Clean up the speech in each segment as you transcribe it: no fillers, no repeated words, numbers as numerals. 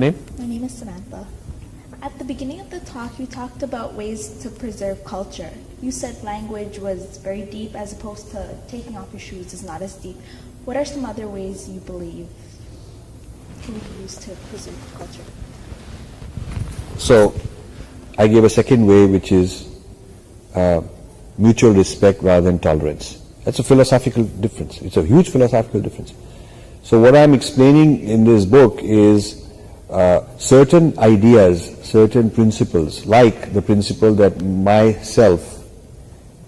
Name? My name is Samantha. At the beginning of the talk, you talked about ways to preserve culture. You said language was very deep as opposed to taking off your shoes is not as deep. What are some other ways you believe can be used to preserve culture? So, I gave a second way, which is mutual respect rather than tolerance. That's a philosophical difference. It's a huge philosophical difference. So what I'm explaining in this book is certain ideas, certain principles, like the principle that myself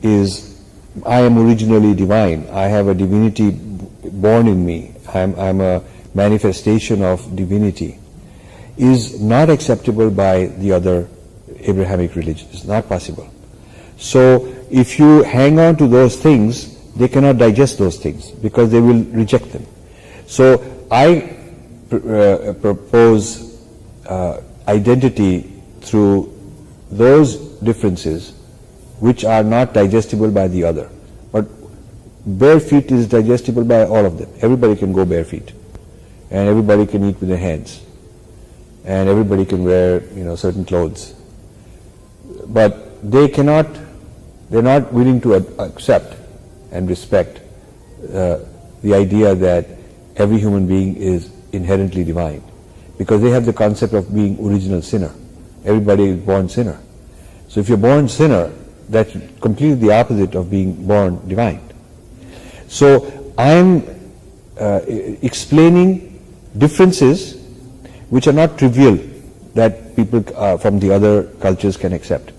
is, I am originally divine. I have a divinity born in me. I'm a manifestation of divinity, is not acceptable by the other Abrahamic religions. It's not possible. So if you hang on to those things, they cannot digest those things because they will reject them. So I propose identity through those differences which are not digestible by the other. But bare feet is digestible by all of them. Everybody can go bare feet, and everybody can eat with their hands, and everybody can wear, certain clothes. But they cannot, they're not willing to accept and respect the idea that every human being is inherently divine, because they have the concept of being original sinner. Everybody is born sinner. So if you're born sinner, that's completely the opposite of being born divine. So I'm explaining differences which are not trivial that people from the other cultures can accept,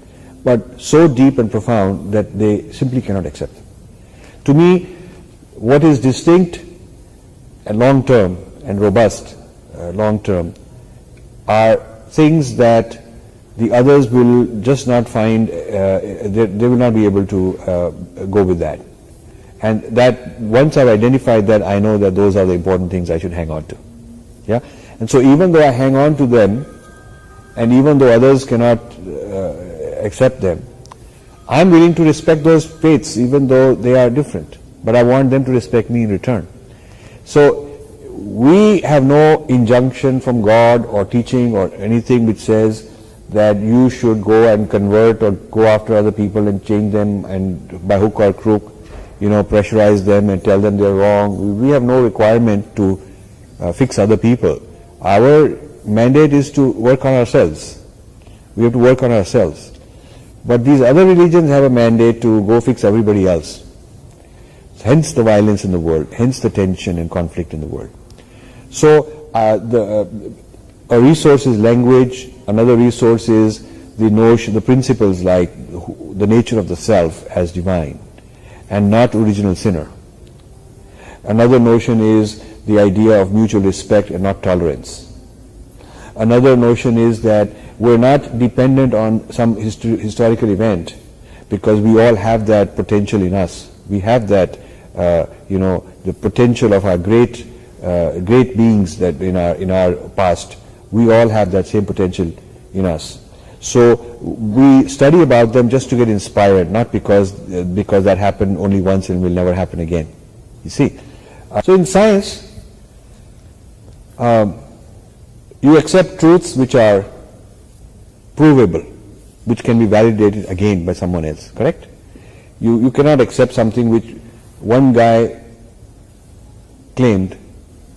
but so deep and profound that they simply cannot accept. To me, what is distinct and long-term and robust long-term are things that the others will just not find, they will not be able to go with that. And that once I've identified that, I know that those are the important things I should hang on to. Yeah? And so even though I hang on to them, and even though others cannot accept them, I'm willing to respect those faiths even though they are different. But I want them to respect me in return. So we have no injunction from God or teaching or anything which says that you should go and convert or go after other people and change them and by hook or crook, pressurize them and tell them they're wrong. We have no requirement to fix other people. Our mandate is to work on ourselves. We have to work on ourselves. But these other religions have a mandate to go fix everybody else. Hence the violence in the world, hence the tension and conflict in the world. So a resource is language, another resource is the notion, the principles like the nature of the self as divine and not original sinner. Another notion is the idea of mutual respect and not tolerance. Another notion is that we're not dependent on some historical event, because we all have that potential in us. We have that, the potential of our great beings that in our past. We all have that same potential in us. So we study about them just to get inspired, not because that happened only once and will never happen again. You see. So in science, you accept truths which are provable, which can be validated again by someone else, correct? You cannot accept something which one guy claimed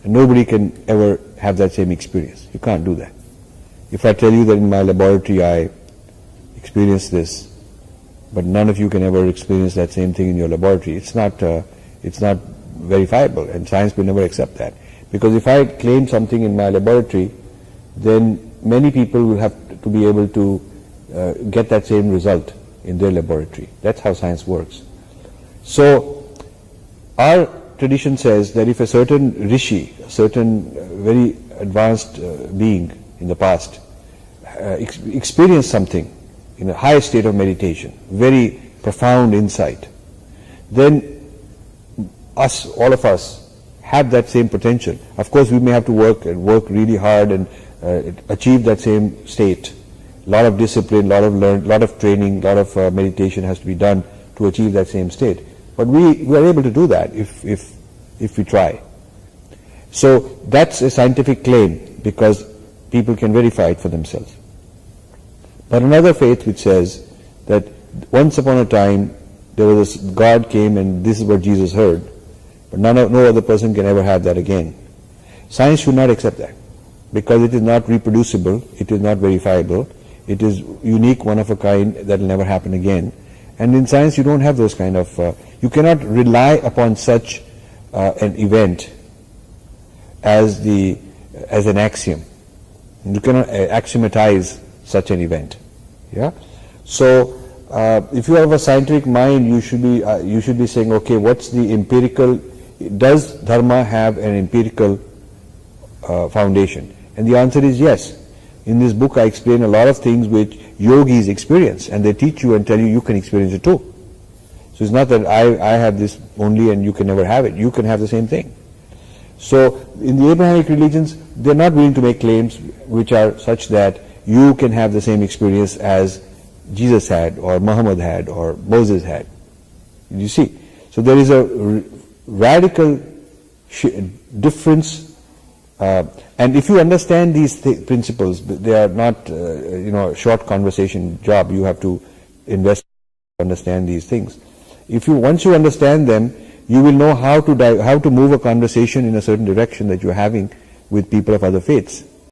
and nobody can ever have that same experience. You can't do that. If I tell you that in my laboratory I experienced this, but none of you can ever experience that same thing in your laboratory, it's not verifiable, and science will never accept that. Because if I claim something in my laboratory, then many people will have to be able to get that same result in their laboratory. That's how science works. So our tradition says that if a certain rishi, a certain very advanced being in the past experienced something in a high state of meditation, very profound insight, then all of us have that same potential. Of course, we may have to work really hard and achieve that same state. A lot of discipline, a lot of training, a lot of meditation has to be done to achieve that same state. But we are able to do that if we try. So that's a scientific claim, because people can verify it for themselves. But another faith which says that once upon a time there was this, God came and this is what Jesus heard, but no other person can ever have that again. Science should not accept that, because it is not reproducible, it is not verifiable, it is unique, one of a kind, that will never happen again. And in science you don't have those kind of, you cannot rely upon such an event as an axiom. You cannot axiomatize such an event. Yeah. So if you have a scientific mind, you should be saying, okay, what's the empirical? Does dharma have an empirical foundation? And the answer is yes. In this book I explain a lot of things which yogis experience, and they teach you and tell you can experience it too. So it's not that I have this only and you can never have it. You can have the same thing. So in the Abrahamic religions, they're not willing to make claims which are such that you can have the same experience as Jesus had, or Muhammad had, or Moses had. You see? So there is a radical difference, and if you understand these principles, they are not a short conversation job. You have to invest to understand these things. Once you understand them, you will know how to move a conversation in a certain direction that you're having with people of other faiths.